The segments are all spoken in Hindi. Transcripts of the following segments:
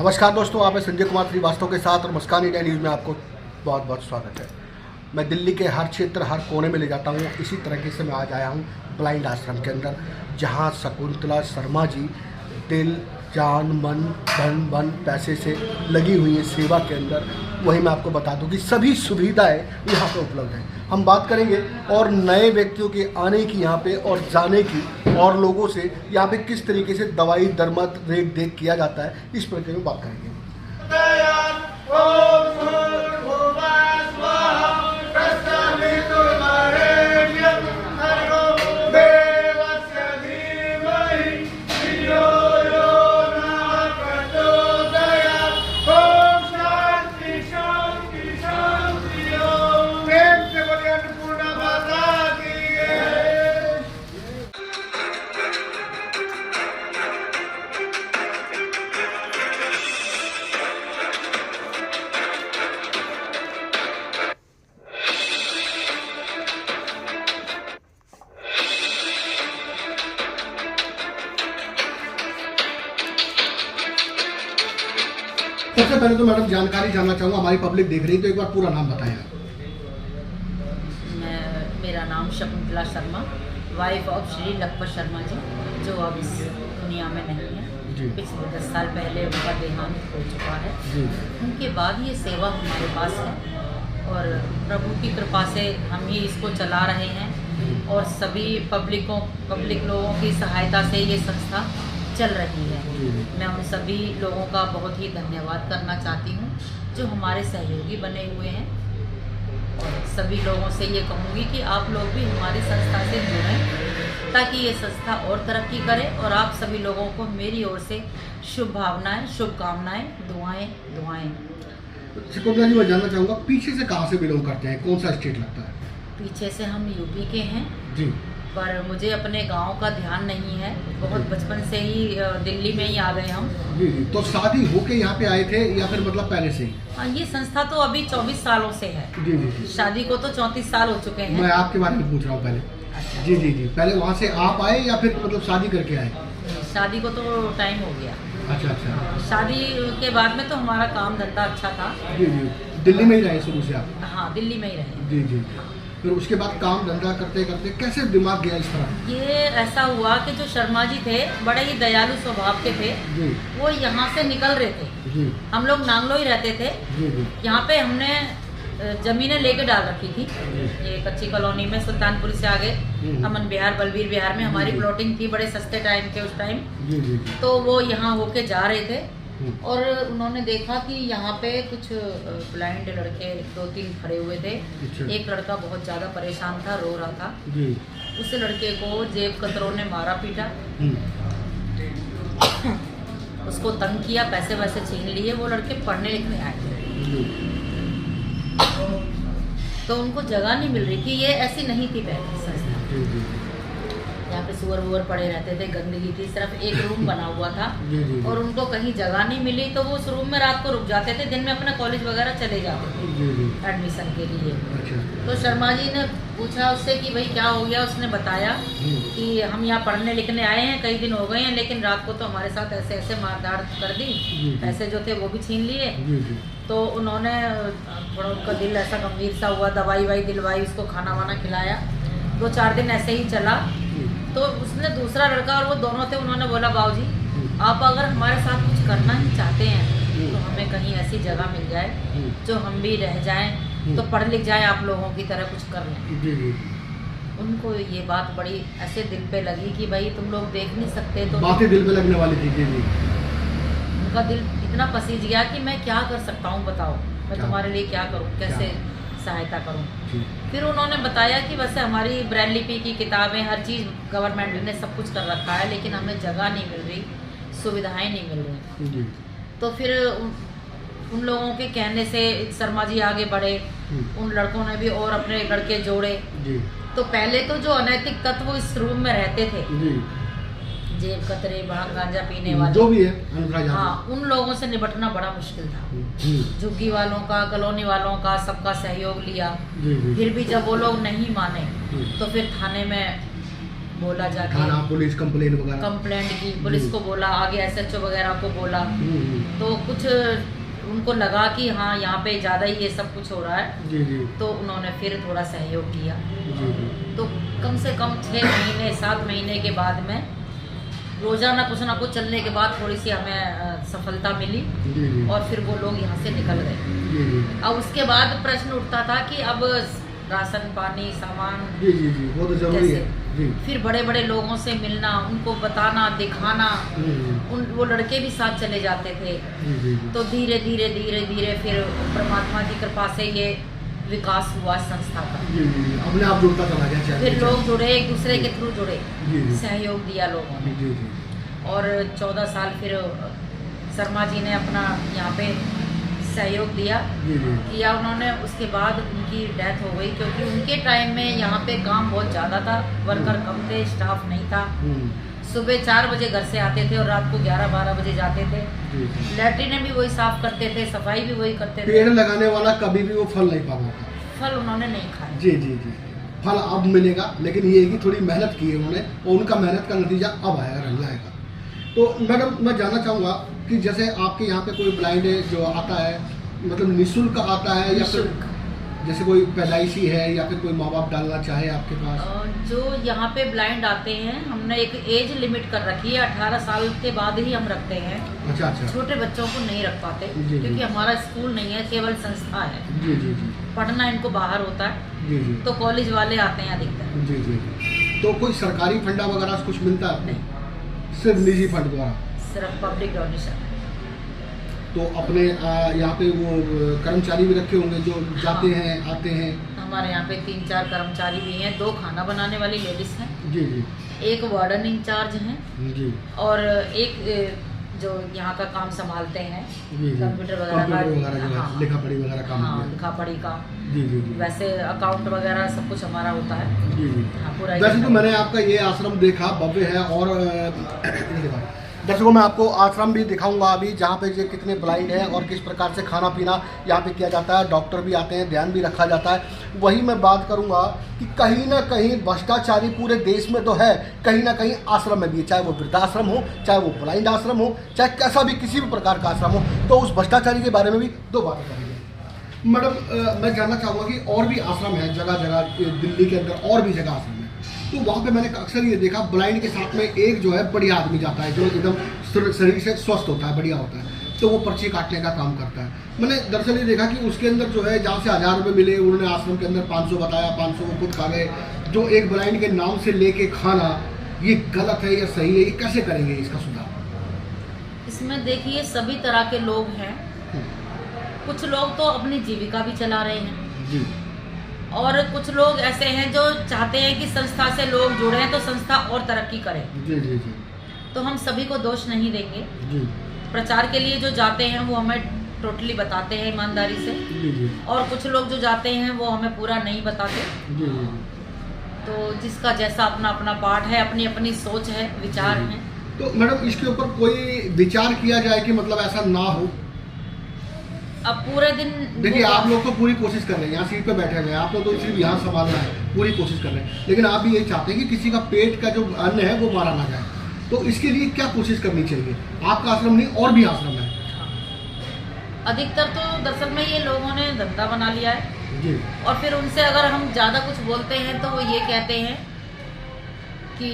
नमस्कार दोस्तों, आप संजय कुमार श्रीवास्तव के साथ और मुस्कान इंडिया न्यूज़ में आपको बहुत बहुत स्वागत है। मैं दिल्ली के हर क्षेत्र हर कोने में ले जाता हूँ। इसी तरीके से मैं आज आया हूँ ब्लाइंड आश्रम के अंदर, जहाँ शकुंतला शर्मा जी दिल जान मन धन वन पैसे से लगी हुई है सेवा के अंदर। वही मैं आपको बता दूं कि सभी सुविधाएं यहाँ पे उपलब्ध हैं। हम बात करेंगे और नए व्यक्तियों के आने की यहाँ पे और जाने की, और लोगों से यहाँ पे किस तरीके से दवाई दरमद रेट देख किया जाता है, इस पर में बात करेंगे। सबसे पहले तो मैडम जानकारी जानना चाहूँगा, हमारी पब्लिक देख रही है तो एक बार पूरा नाम बताएं। मेरा नाम शकुंतला शर्मा, वाइफ ऑफ श्री लखपत शर्मा जी, जो अब इस दुनिया में नहीं है। पिछले 10 साल पहले उनका देहांत हो चुका है। उनके बाद ये सेवा हमारे पास है और प्रभु की कृपा से हम ही इसको चला रहे हैं और सभी पब्लिक लोगों की सहायता से ये संस्था चल रही है। मैं उन सभी लोगों का बहुत ही धन्यवाद करना चाहती हूँ जो हमारे सहयोगी बने हुए हैं, और सभी लोगों से ये कहूँगी कि आप लोग भी हमारी संस्था से जुड़ें ताकि ये संस्था और तरक्की करे। और आप सभी लोगों को मेरी ओर से शुभ भावनाएं, शुभकामनाएं, दुआएं। शकुंतला जी, मैं जानना चाहूँगा पीछे से कहाँ से बिलोंग करते हैं, कौन सा स्टेट लगता है? पीछे से हम यूपी के हैं जी, पर मुझे अपने गांव का ध्यान नहीं है। बहुत बचपन से ही दिल्ली में ही आ गए हम। जी। तो शादी होके यहाँ पे आए थे या फिर मतलब पहले से ही? हाँ, ये संस्था तो अभी 24 सालों से है। जी। शादी को तो 34 साल हो चुके हैं। मैं आपके बारे में पूछ रहा हूँ पहले। अच्छा। जी। पहले वहाँ से आप आए या फिर मतलब शादी करके आए? शादी को तो टाइम हो गया। अच्छा। शादी के बाद में तो हमारा काम धंधा अच्छा था। जी। दिल्ली में ही रहे शुरू से आप? हाँ, दिल्ली में ही रहे। जी। फिर उसके बाद काम धंधा करते करते कैसे दिमाग गया इस तरह? ये ऐसा हुआ कि जो शर्मा जी थे बड़े ही दयालु स्वभाव के थे। जी। वो यहाँ से निकल रहे थे। जी। हम लोग नांगलो ही रहते थे। जी। यहाँ पे हमने जमीनें लेके डाल रखी थी। ये कच्ची कॉलोनी में सुल्तानपुर से आगे अमन विहार, बलबीर विहार में हमारी प्लॉटिंग थी बड़े सस्ते टाइम के उस टाइम। जी। तो वो यहाँ होके जा रहे थे और उन्होंने देखा कि यहाँ पे कुछ ब्लाइंड लड़के 2-3 खड़े हुए थे। एक लड़का बहुत ज़्यादा परेशान था, रो रहा था। उस लड़के को जेब कतरों ने मारा पीटा, उसको तंग किया, पैसे वैसे छीन लिए। वो लड़के पढ़ने लिखने आए थे तो उनको जगह नहीं मिल रही थी। ये ऐसी नहीं थी पहले संस्था। यहाँ पे सुअर वुअर पड़े रहते थे, गंदगी थी, सिर्फ एक रूम बना हुआ था। और उनको कहीं जगह नहीं मिली तो वो उस रूम में रात को रुक जाते थे, दिन में अपना कॉलेज वगैरह चले जाते थे एडमिशन के लिए। तो शर्मा जी ने पूछा उससे कि भाई क्या हो गया। उसने बताया कि हम यहाँ पढ़ने लिखने आए हैं, कई दिन हो गए हैं, लेकिन रात को तो हमारे साथ ऐसे मारधाड़ कर दी, पैसे जो थे वो भी छीन लिए। तो उन्होंने थोड़ा, उनका दिल ऐसा गंभीर सा हुआ, दवाई दिलवाई, उसको खाना वाना खिलाया। 2-4 दिन ऐसे ही चला। तो उसने दूसरा लड़का और वो दोनों थे, उन्होंने बोला बाबूजी आप अगर हमारे साथ कुछ करना ही चाहते हैं तो हमें कहीं ऐसी जगह मिल जाए जो हम भी रह जाएं, तो पढ़ लिख जाए, आप लोगों की तरह कुछ कर लें। उनको ये बात बड़ी ऐसे दिल पे लगी कि भाई तुम लोग देख नहीं सकते। तो बातें दिल पे लगने वाली थी। उनका दिल इतना पसीज गया कि मैं क्या कर सकता हूँ, बताओ मैं तुम्हारे लिए क्या करूँ, कैसे सहायता करूं। फिर उन्होंने बताया कि वैसे हमारी ब्रेल लिपि की किताबें, हर चीज़ गवर्नमेंट ने सब कुछ कर रखा है, लेकिन हमें जगह नहीं मिल रही, सुविधाएं नहीं मिल रही। तो फिर उन लोगों के कहने से शर्मा जी आगे बढ़े। उन लड़कों ने भी और अपने लड़के जोड़े। तो पहले तो जो अनैतिक तत्व इस रूम में रहते थे, जेब कतरे, भांग गांजा पीने वाले, जो भी है, हाँ, उन लोगों से निपटना बड़ा मुश्किल था। झुग्गी वालों का, कॉलोनी वालों का, सबका सहयोग लिया। फिर भी जब वो लोग नहीं माने तो फिर थाने में बोला जाके, थाना पुलिस कंप्लेन वगैरह कंप्लेंट की, पुलिस को बोला, आगे SHO वगैरह को बोला, तो कुछ उनको लगा कि हाँ यहाँ पे ज़्यादा ही ये सब कुछ हो रहा है। जी जी। तो उन्होंने फिर थोड़ा सहयोग किया। जी जी। तो कम से कम 6 महीने 7 महीने के बाद में रोजाना कुछ ना कुछ चलने के बाद थोड़ी सी हमें सफलता मिली। जी जी। और फिर वो लोग यहाँ से निकल गए। जी जी। अब उसके बाद प्रश्न उठता था कि अब राशन पानी सामान, जी जी जी, वो तो जरूरी है। जी। फिर बड़े बड़े लोगों से मिलना, उनको बताना, दिखाना, वो लड़के भी साथ चले जाते थे। जी जी। तो धीरे धीरे धीरे धीरे फिर परमात्मा की कृपा से ये विकास हुआ संस्था का। जी जी, अपने आप जुड़ता चला गया। फिर लोग जुड़े, एक दूसरे के थ्रू जुड़े, जी जी। सहयोग दिया लोगों ने। जी जी। और 14 साल फिर शर्मा जी ने अपना यहाँ पे सहयोग दिया। जी जी। किया उन्होंने। उसके बाद उनकी डेथ हो गई, क्योंकि उनके टाइम में यहाँ पे काम बहुत ज़्यादा था, वर्कर कम थे, स्टाफ नहीं था। सुबह 4 बजे घर से आते थे और रात को 11-12 बजे जाते थे। लैट्रिन भी वही साफ करते थे, सफाई भी वही करते थे। पेड़ लगाने वाला कभी भी वो फल नहीं पाता था। फल उन्होंने नहीं खाया। जी जी जी। फल अब मिलेगा, लेकिन ये है कि थोड़ी मेहनत की है उन्होंने, और उनका मेहनत का नतीजा अब आएगा, रंग लाएगा। तो मैडम, मैं जानना चाहूँगा कि जैसे आपके यहाँ पे कोई ब्लाइंड जो आता है, मतलब निःशुल्क आता है या फिर जैसे कोई पैदाइशी है या फिर कोई माँ बाप डालना चाहे आपके पास? जो यहाँ पे ब्लाइंड आते हैं, हमने एक एज लिमिट कर रखी है, 18 साल के बाद ही हम रखते हैं। अच्छा अच्छा। छोटे बच्चों को नहीं रख पाते, क्योंकि हमारा स्कूल नहीं है, केवल संस्था है। जी जी जी। पढ़ना इनको बाहर होता है। जी जी। तो कॉलेज वाले आते हैं अधिकतर। जी जी। तो कोई सरकारी फंडा वगैरह कुछ मिलता है? नहीं, सिर्फ निजी फंड द्वारा, सिर्फ पब्लिक डोनेशन। तो अपने यहाँ पे वो कर्मचारी भी रखे होंगे जो जाते हैं आते हैं? हमारे यहाँ पे 3-4 कर्मचारी भी हैं, 2 खाना बनाने वाली लेडीज हैं। जी जी। एक वार्डन इंचार्ज हैं। जी। और एक जो यहाँ का काम संभालते हैं, कंप्यूटर वगैरह का, लिखा पढ़ी वगैरह काम। हाँ, लिखा पढ़ी का। जी जी जी। वैसे अकाउंट वगैरह सब कुछ हमारा होता है। जी जी। हाँ, पूरा। वैसे तो मैंने आपका ये आश्रम देखा, भव्य है। और दर्शकों, मैं आपको आश्रम भी दिखाऊंगा अभी, जहाँ पे ये कितने ब्लाइंड हैं और किस प्रकार से खाना पीना यहाँ पे किया जाता है। डॉक्टर भी आते हैं, ध्यान भी रखा जाता है। वही मैं बात करूँगा कि कहीं ना कहीं भ्रष्टाचारी पूरे देश में तो है, कहीं ना कहीं आश्रम में भी, चाहे वो वृद्धाश्रम हो, चाहे वो ब्लाइंड आश्रम हो, चाहे कैसा भी किसी भी प्रकार का आश्रम हो, तो उस भ्रष्टाचारी के बारे में भी 2 बातें करेंगे। मैडम, मैं जानना चाहूँगा कि और भी आश्रम है जगह जगह, दिल्ली के अंदर और भी जगह आश्रम है, तो वहाँ पे मैंने अक्सर ये देखा, ब्लाइंड के साथ में एक जो है बढ़िया आदमी जाता है, जो एकदम शरीर से स्वस्थ होता है, बढ़िया होता है, तो वो पर्ची काटने का काम करता है। मैंने दरअसल ये देखा कि उसके अंदर जो है, जहाँ से 1000 रुपये मिले, उन्होंने आश्रम के अंदर 500 बताया, 500 वो खुद खा गए। जो एक ब्लाइंड के नाम से लेके खाना, ये गलत है या सही है? ये कैसे करेंगे इसका सुधार? इसमें देखिए, सभी तरह के लोग हैं। कुछ लोग तो अपनी जीविका भी चला रहे हैं जी, और कुछ लोग ऐसे हैं जो चाहते हैं कि संस्था से लोग जुड़े तो संस्था और तरक्की करे। जी जी जी। तो हम सभी को दोष नहीं देंगे जी। प्रचार के लिए जो जाते हैं वो हमें टोटली बताते हैं ईमानदारी से जी जी। और कुछ लोग जो जाते हैं वो हमें पूरा नहीं बताते जी जी। तो जिसका जैसा अपना अपना पार्ट है, अपनी अपनी सोच है, विचार है। तो मैडम, इसके ऊपर कोई विचार किया जाए कि मतलब ऐसा ना हो? अब पूरे दिन देखिए, आप लोग तो पूरी कोशिश कर रहे हैं, यहाँ सीट पे बैठे हुए हैं, आप लोग तो सिर्फ यहाँ संभालना है, पूरी कोशिश कर रहे हैं, लेकिन आप भी यही चाहते हैं कि किसी का पेट का जो अन्न है वो मारा ना जाए। तो इसके लिए क्या कोशिश करनी चाहिए? आपका आश्रम नहीं, और भी आश्रम है। अधिकतर तो दरअसल में ये लोगों ने धंधा बना लिया है जी। और फिर उनसे अगर हम ज़्यादा कुछ बोलते हैं तो वो ये कहते हैं कि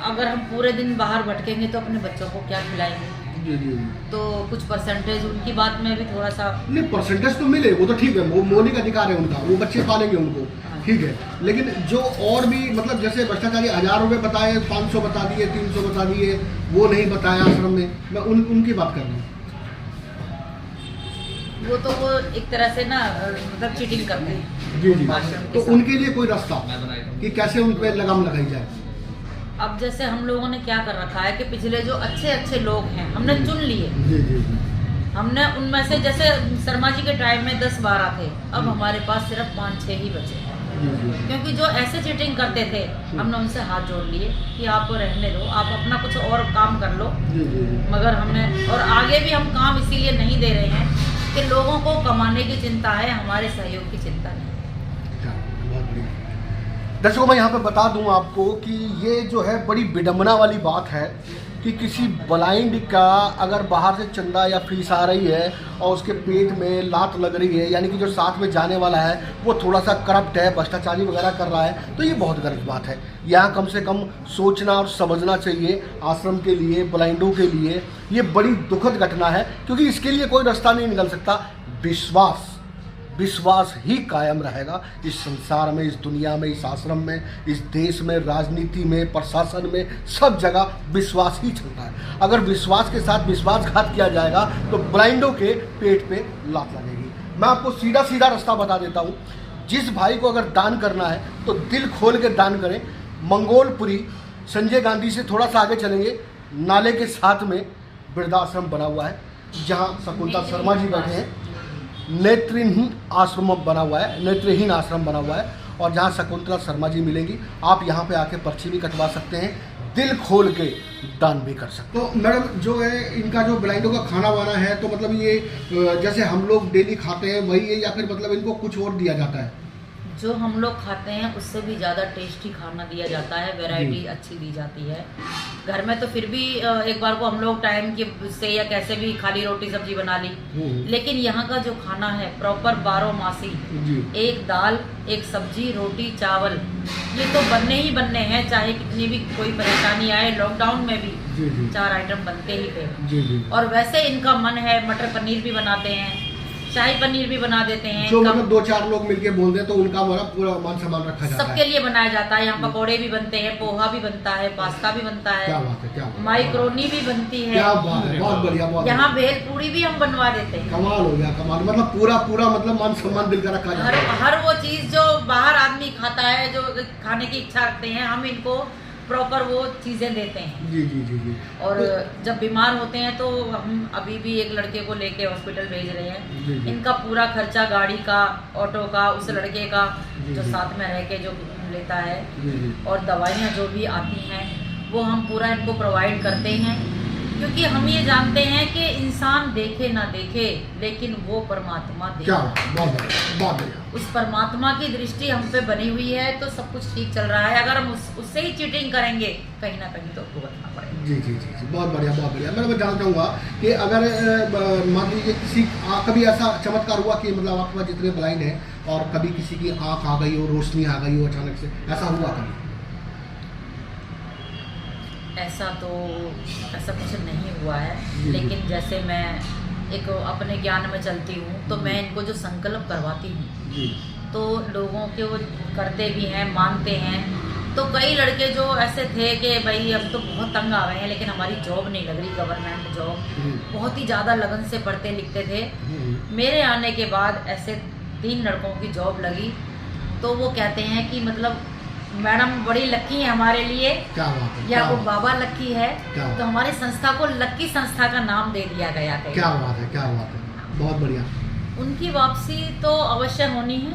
अगर हम पूरे दिन बाहर भटकेंगे तो अपने बच्चों को क्या खिलाएंगे। जी जी। तो कुछ परसेंटेज उनकी बात में भी थोड़ा सा नहीं, परसेंटेज तो मिले, वो तो ठीक है, वो मौलिक अधिकार है उनका, वो बच्चे पालेंगे उनको, ठीक है। लेकिन जो और भी मतलब जैसे भ्रष्टाचारी 1000 रुपये बताए, 500 बता दिए, 300 बता दिए, वो नहीं बताया आश्रम में, मैं उनकी बात कर रहा हूँ। वो तो वो एक तरह से ना मतलब चीटिंग करते हैं जी जी। तो उनके लिए कोई रास्ता कि कैसे उन पर लगाम लगाई जाए? अब जैसे हम लोगों ने क्या कर रखा है कि पिछले जो अच्छे अच्छे लोग हैं हमने चुन लिए जी जी। हमने उनमें से, जैसे शर्मा जी के टाइम में 10-12 थे, अब हमारे पास सिर्फ 5-6 ही बचे जी जी। क्योंकि जो ऐसे चीटिंग करते थे हमने उनसे हाथ जोड़ लिए कि आप रहने दो, आप अपना कुछ और काम कर लो जी जी। मगर हमने, और आगे भी हम काम इसीलिए नहीं दे रहे हैं कि लोगों को कमाने की चिंता है, हमारे सहयोग की चिंता नहीं। दर्शकों, मैं यहाँ पे बता दूँ आपको कि ये जो है बड़ी विडम्बना वाली बात है कि किसी ब्लाइंड का अगर बाहर से चंदा या फीस आ रही है और उसके पेट में लात लग रही है, यानी कि जो साथ में जाने वाला है वो थोड़ा सा करप्ट है, भ्रष्टाचारी वगैरह कर रहा है, तो ये बहुत गलत बात है। यहाँ कम से कम सोचना और समझना चाहिए आश्रम के लिए, ब्लाइंडों के लिए। ये बड़ी दुखद घटना है, क्योंकि इसके लिए कोई रास्ता नहीं निकल सकता। विश्वास ही कायम रहेगा इस संसार में, इस दुनिया में, इस आश्रम में, इस देश में, राजनीति में, प्रशासन में, सब जगह विश्वास ही चलता है। अगर विश्वास के साथ विश्वासघात किया जाएगा तो ब्लाइंडों के पेट पे लात लगेगी। मैं आपको सीधा सीधा रास्ता बता देता हूँ। जिस भाई को अगर दान करना है तो दिल खोल के दान करें। मंगोलपुरी संजय गांधी से थोड़ा सा आगे चलेंगे, नाले के साथ में वृद्धाश्रम बना हुआ है, जहाँ शकुंतला शर्मा जी बैठे हैं। नेत्रहीन आश्रम बना हुआ है, नेत्रहीन आश्रम बना हुआ है, और जहाँ शकुंतला शर्मा जी मिलेंगी। आप यहाँ पे आके पर्ची भी कटवा सकते हैं, दिल खोल के दान भी कर सकते हैं। तो मैडम, जो है इनका जो ब्लाइंडों का खाना वाना है, तो मतलब ये जैसे हम लोग डेली खाते हैं वही है, या फिर मतलब इनको कुछ और दिया जाता है? जो हम लोग खाते हैं उससे भी ज़्यादा टेस्टी खाना दिया जाता है, वैरायटी अच्छी दी जाती है। घर में तो फिर भी एक बार को हम लोग टाइम के से या कैसे भी खाली रोटी सब्जी बना ली, लेकिन यहाँ का जो खाना है प्रॉपर 12 मासी, एक दाल, एक सब्जी, रोटी, चावल, ये तो बनने ही बनने हैं, चाहे कितनी भी कोई परेशानी आए। लॉकडाउन में भी 4 आइटम बनते ही थे। और वैसे इनका मन है मटर पनीर भी बनाते हैं, शाही पनीर भी बना देते हैं। जो मतलब 2-4 लोग मिलके बोल दें तो उनका पूरा मान सम्मान रखा जाता है। सबके लिए बनाया जाता है। यहाँ पकौड़े भी बनते हैं, पोहा भी बनता है, पास्ता भी बनता है। क्या बात है, क्या बात है। माइक्रोनी भी बनती है। क्या बात है, बहुत बढ़िया, बहुत यहाँ भेल पूरी भी हम बनवा देते हैं। कमाल हो गया, कमाल। मतलब पूरा मतलब मान सम्मान दिल का रखा जाता है। हर वो चीज जो बाहर आदमी खाता है, जो खाने की इच्छा रखते हैं, हम इनको प्रॉपर वो चीजें देते हैं। जी। और जब बीमार होते हैं तो हम अभी भी एक लड़के को लेके हॉस्पिटल भेज रहे हैं। इनका पूरा खर्चा गाड़ी का, ऑटो का, उस लड़के का जो साथ में रह के जो लेता है, और दवाइयाँ जो भी आती हैं वो हम पूरा इनको प्रोवाइड करते हैं। क्योंकि हम ये जानते हैं कि इंसान देखे ना देखे, लेकिन वो परमात्मा देखे। बहुत बढ़िया। उस परमात्मा की दृष्टि हम पे बनी हुई है, तो सब कुछ ठीक चल रहा है। अगर हम उससे ही चीटिंग करेंगे, कहीं ना कहीं तो भुगतना पड़ेगा। जी। बहुत बढ़िया। मैं जानना चाहूँगा कि अगर मान लीजिए किसी कभी ऐसा चमत्कार हुआ कि मतलब आपके पास जितने ब्लाइंड हैं और कभी किसी की आँख आ गई हो, रोशनी आ गई हो अचानक से, ऐसा हुआ कभी? ऐसा कुछ नहीं हुआ है, लेकिन जैसे मैं एक अपने ज्ञान में चलती हूँ, तो मैं इनको जो संकल्प करवाती हूँ तो लोगों के वो करते भी हैं, मानते हैं। तो कई लड़के जो ऐसे थे कि भाई हम तो बहुत तंग आ गए हैं, लेकिन हमारी जॉब नहीं लग रही, गवर्नमेंट जॉब, बहुत ही ज़्यादा लगन से पढ़ते लिखते थे। मेरे आने के बाद ऐसे 3 लड़कों की जॉब लगी, तो वो कहते हैं कि मतलब मैडम बड़ी लक्की है हमारे लिए। क्या बात है, या वो बाबा लक्की है, तो हमारी संस्था को लक्की संस्था का नाम दे दिया गया है। क्या बात है, बहुत बढ़िया। उनकी वापसी तो अवश्य होनी है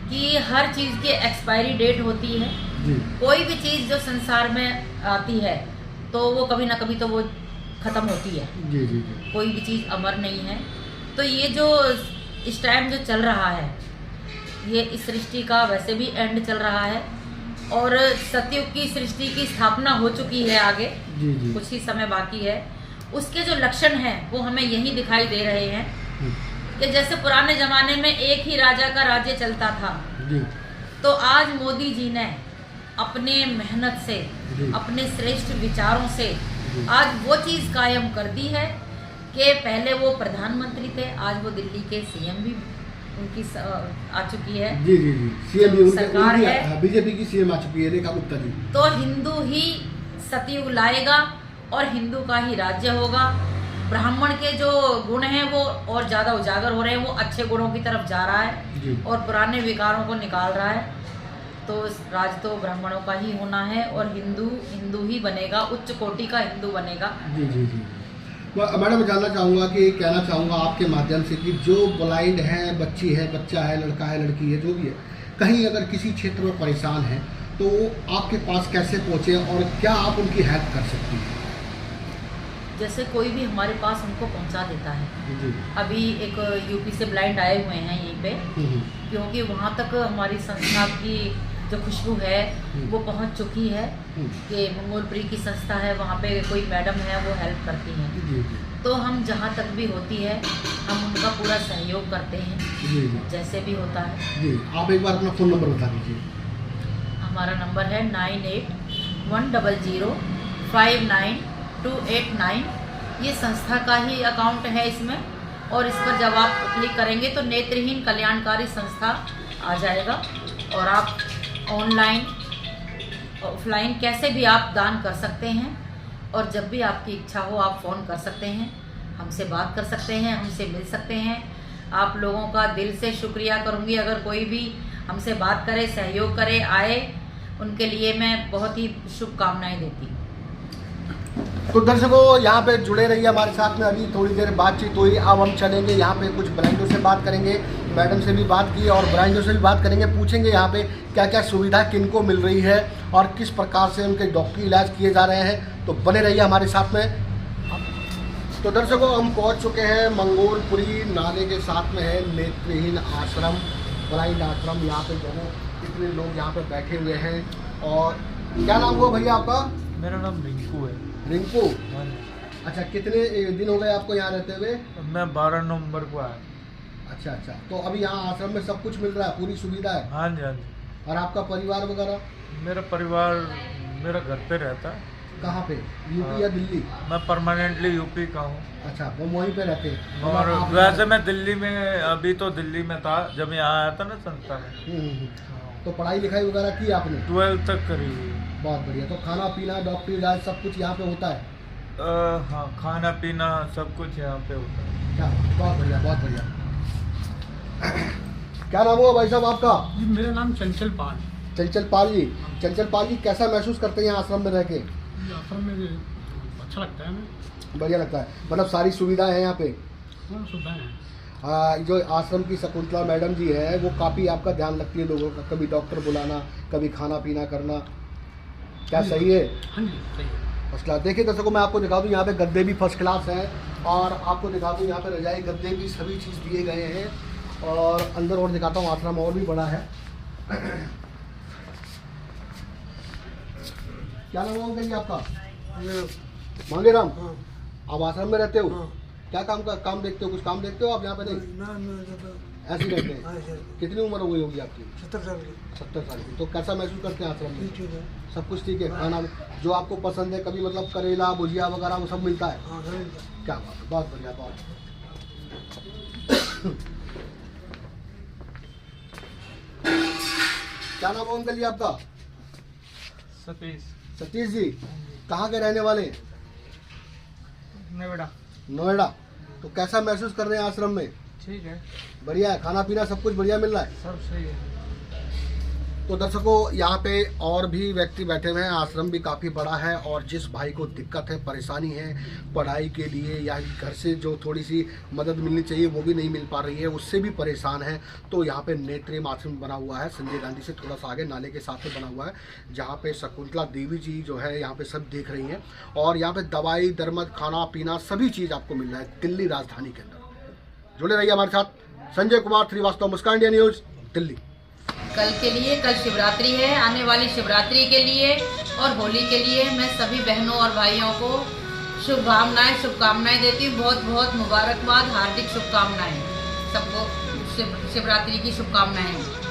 कि हर चीज़ की एक्सपायरी डेट होती है। कोई भी चीज़ जो संसार में आती है तो वो कभी ना कभी तो वो खत्म होती है। कोई भी चीज़ अमर नहीं है। तो ये जो इस टाइम जो चल रहा है, ये इस सृष्टि का वैसे भी एंड चल रहा है, और सतयुग की सृष्टि की स्थापना हो चुकी है। आगे कुछ ही समय बाकी है। उसके जो लक्षण हैं वो हमें यही दिखाई दे रहे हैं कि जैसे पुराने जमाने में एक ही राजा का राज्य चलता था, तो आज मोदी जी ने अपने मेहनत से, अपने श्रेष्ठ विचारों से आज वो चीज़ कायम कर दी है कि पहले वो प्रधानमंत्री थे, आज वो दिल्ली के सीएम भी उनकी आ चुकी है। जी सीएम भी सरकार है, बीजेपी की सीएम आ चुकी है, रेखा गुप्ता जी। तो हिंदू ही सतयुग लाएगा और हिंदू का ही राज्य होगा। ब्राह्मण के जो गुण हैं वो और ज़्यादा उजागर हो रहे हैं, वो अच्छे गुणों की तरफ जा रहा है और पुराने विकारों को निकाल रहा है। तो राज तो ब्राह्मणों का ही होना है और हिंदू ही बनेगा, उच्च कोटि का हिंदू बनेगा। जी। मैडम, मैं जानना चाहूँगा कि कहना चाहूँगा आपके माध्यम से कि जो ब्लाइंड है, बच्ची है, बच्चा है, लड़का है, लड़की है, जो भी है, कहीं अगर किसी क्षेत्र में परेशान है तो आपके पास कैसे पहुँचे और क्या आप उनकी हेल्प कर सकती हैं? जैसे कोई भी हमारे पास उनको पहुंचा देता है। अभी एक यूपी से ब्लाइंड आए हुए हैं यहीं पे, क्योंकि वहाँ तक हमारी संस्था की जो खुशबू है वो पहुंच चुकी है कि मंगोलपुरी की संस्था है, वहाँ पे कोई मैडम है वो हेल्प करती हैं। तो हम जहाँ तक भी होती है हम उनका पूरा सहयोग करते हैं, जैसे भी होता है। जी, आप एक बार अपना फ़ोन नंबर बता दीजिए। हमारा नंबर है 9810059289। ये संस्था का ही अकाउंट है इसमें, और इस पर जब आप क्लिक करेंगे तो नेत्रहीन कल्याणकारी संस्था आ जाएगा, और आप ऑनलाइन ऑफलाइन कैसे भी आप दान कर सकते हैं, और जब भी आपकी इच्छा हो आप फ़ोन कर सकते हैं, हमसे बात कर सकते हैं, हमसे मिल सकते हैं। आप लोगों का दिल से शुक्रिया करूंगी, अगर कोई भी हमसे बात करे, सहयोग करे, आए, उनके लिए मैं बहुत ही शुभकामनाएं देती हूँ। तो दर्शकों, यहाँ पे जुड़े रहिए हमारे साथ में। अभी थोड़ी देर बातचीत हुई, अब हम चलेंगे यहाँ पे कुछ ब्रांडों से बात करेंगे, मैडम से भी बात की और ब्रांडों से भी बात करेंगे, पूछेंगे यहाँ पे क्या क्या सुविधा किनको मिल रही है और किस प्रकार से उनके डॉक्टरी इलाज किए जा रहे हैं। तो बने रहिए हमारे साथ में। तो दर्शकों, हम पहुँच चुके हैं मंगोलपुरी नाले के साथ में है नेत्रहीन आश्रम, ब्लाइंड आश्रम। यहाँ पे जो है कितने लोग यहाँ पे बैठे हुए हैं। और क्या नाम हुआ भैया आपका? मेरा नाम रिंकू है। रिंकू, अच्छा, कितने दिन हो गए आपको यहाँ रहते हुए? मैं 12 नवंबर को आया। अच्छा अच्छा, तो अभी यहाँ आश्रम में सब कुछ मिल रहा है, पूरी सुविधा है? हाँ जी, हाँ जी। और आपका परिवार वगैरह? मेरा परिवार मेरा घर पे रहता है। कहाँ पे, यूपी या दिल्ली? मैं परमानेंटली यूपी का हूँ। अच्छा, वो वहीं पे रहते हैं? और वैसे मैं दिल्ली में, अभी तो दिल्ली में था जब यहाँ आया था ना संस्था में। तो पढ़ाई लिखाई वगैरह की आपने? 12th तक करी हुई। बहुत बढ़िया। तो खाना पीना, डॉक्टरी इलाज सब कुछ यहाँ पे होता है? हाँ, खाना पीना सब कुछ यहाँ पे होता है। क्या, बहुत बढ़िया, बहुत बढ़िया। क्या नाम हुआ भाई साहब आपका? जी, मेरा नाम चंचल पाल। चंचल पाल जी। चंचल पाल जी, कैसा महसूस करते हैं यहाँ आश्रम में रह के? आश्रम में अच्छा लगता है हमें। बढ़िया लगता है, मतलब सारी सुविधाएं हैं यहाँ पे? हाँ, सुविधाएं हैं। जो आश्रम की शकुंतला मैडम जी है वो काफ़ी आपका ध्यान रखती है लोगों का, कभी डॉक्टर बुलाना, कभी खाना पीना करना। क्या सही है? हाँ जी, सही है। First class. देखिए दर्शकों, मैं आपको दिखा दूँ, यहाँ पे गद्दे भी फर्स्ट क्लास हैं, और आपको दिखा दूँ यहाँ पे रजाई गद्दे भी सभी चीज़ दिए गए हैं। और अंदर और दिखाता हूँ, आश्रम और भी बड़ा है। क्या नाम होगा जी आपका? मांगेराम। हाँ। आप आश्रम में रहते हो? हाँ। क्या काम देखते हो? कुछ काम देखते हो आप यहाँ पे? नहीं, ऐसे ही रहते हैं। कितनी उम्र हो गई होगी आपकी? 70 साल की। 70 साल की। तो कैसा महसूस करते हैं आश्रम में? ठीक है। सब कुछ ठीक है? खाना जो आपको पसंद है, कभी मतलब करेला, भुजिया वगैरह वो सब मिलता है? हाँ, क्या बात है, बहुत बढ़िया, बहुत। क्या नाम है अंकल जी आपका? सतीश। सतीश जी, कहाँ के रहने वाले? नोएडा। नोएडा। तो कैसा महसूस कर रहे हैं आश्रम में? ठीक है, बढ़िया है, खाना पीना सब कुछ बढ़िया मिल रहा है? सब सही है। तो दर्शकों, यहाँ पे और भी व्यक्ति बैठे हुए हैं। आश्रम भी काफ़ी बड़ा है, और जिस भाई को दिक्कत है, परेशानी है पढ़ाई के लिए, या घर से जो थोड़ी सी मदद मिलनी चाहिए वो भी नहीं मिल पा रही है, उससे भी परेशान है, तो यहाँ पे नेत्रहीन आश्रम बना हुआ है, संजय गांधी से थोड़ा सा आगे नाले के साथ में बना हुआ है, जहाँ पे शकुंतला देवी जी जो है यहाँ पे सब देख रही हैं। और यहाँ पे दवाई दरमद, खाना पीना सभी चीज़ आपको मिल रहा है दिल्ली राजधानी के अंदर। जुड़े रहिए हमारे साथ। संजय कुमार श्रीवास्तव, मुस्कान इंडिया न्यूज़, दिल्ली। कल के लिए, कल शिवरात्रि है, आने वाली शिवरात्रि के लिए और होली के लिए मैं सभी बहनों और भाइयों को शुभकामनाएं देती हूँ। बहुत बहुत मुबारकबाद, हार्दिक शुभकामनाएं सबको, शिवरात्रि की शुभकामनाएं।